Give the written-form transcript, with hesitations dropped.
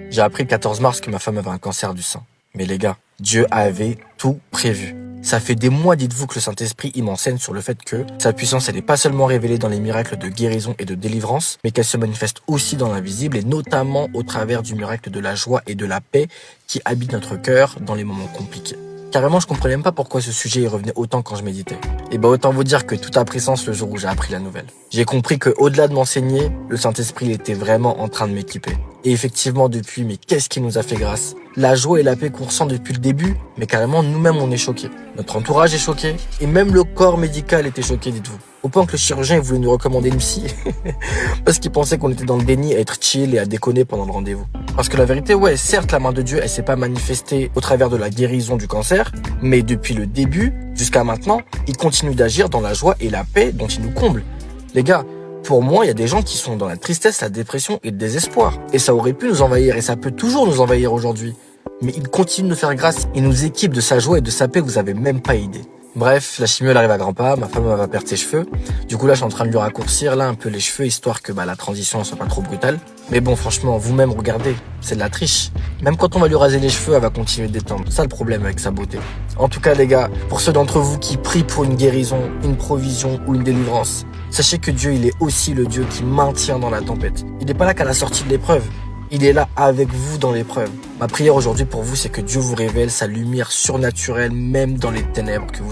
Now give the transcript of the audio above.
J'ai appris le 14 mars que ma femme avait un cancer du sein. Mais les gars, Dieu avait tout prévu. Ça fait des mois, dites-vous, que le Saint-Esprit il m'enseigne sur le fait que sa puissance, elle n'est pas seulement révélée dans les miracles de guérison et de délivrance, mais qu'elle se manifeste aussi dans l'invisible et notamment au travers du miracle de la joie et de la paix qui habite notre cœur dans les moments compliqués. Carrément, je comprenais même pas pourquoi ce sujet y revenait autant quand je méditais. Et autant vous dire que tout a pris sens le jour où j'ai appris la nouvelle. J'ai compris que au-delà de m'enseigner, le Saint-Esprit était vraiment en train de m'équiper. Et effectivement, depuis, mais qu'est-ce qui nous a fait grâce? La joie et la paix qu'on ressent depuis le début, mais carrément, nous-mêmes, on est choqués. Notre entourage est choqué, et même le corps médical était choqué, dites-vous. Au point que le chirurgien voulait nous recommander une psy, parce qu'il pensait qu'on était dans le déni à être chill et à déconner pendant le rendez-vous. Parce que la vérité, ouais, certes, la main de Dieu, elle s'est pas manifestée au travers de la guérison du cancer, mais depuis le début, jusqu'à maintenant, il continue d'agir dans la joie et la paix dont il nous comble. Les gars, pour moi, il y a des gens qui sont dans la tristesse, la dépression et le désespoir. Et ça aurait pu nous envahir, et ça peut toujours nous envahir aujourd'hui. Mais il continue de nous faire grâce, il nous équipe de sa joie et de sa paix, vous avez même pas idée. Bref, la chimio elle arrive à grands pas, ma femme va perdre ses cheveux. Du coup là, je suis en train de lui raccourcir là un peu les cheveux, histoire que la transition soit pas trop brutale. Mais bon, franchement, vous-même, regardez, c'est de la triche. Même quand on va lui raser les cheveux, elle va continuer de détendre. C'est ça le problème avec sa beauté. En tout cas, les gars, pour ceux d'entre vous qui prient pour une guérison, une provision ou une délivrance, sachez que Dieu, il est aussi le Dieu qui maintient dans la tempête. Il n'est pas là qu'à la sortie de l'épreuve. Il est là avec vous dans l'épreuve. Ma prière aujourd'hui pour vous, c'est que Dieu vous révèle sa lumière surnaturelle, même dans les ténèbres que vous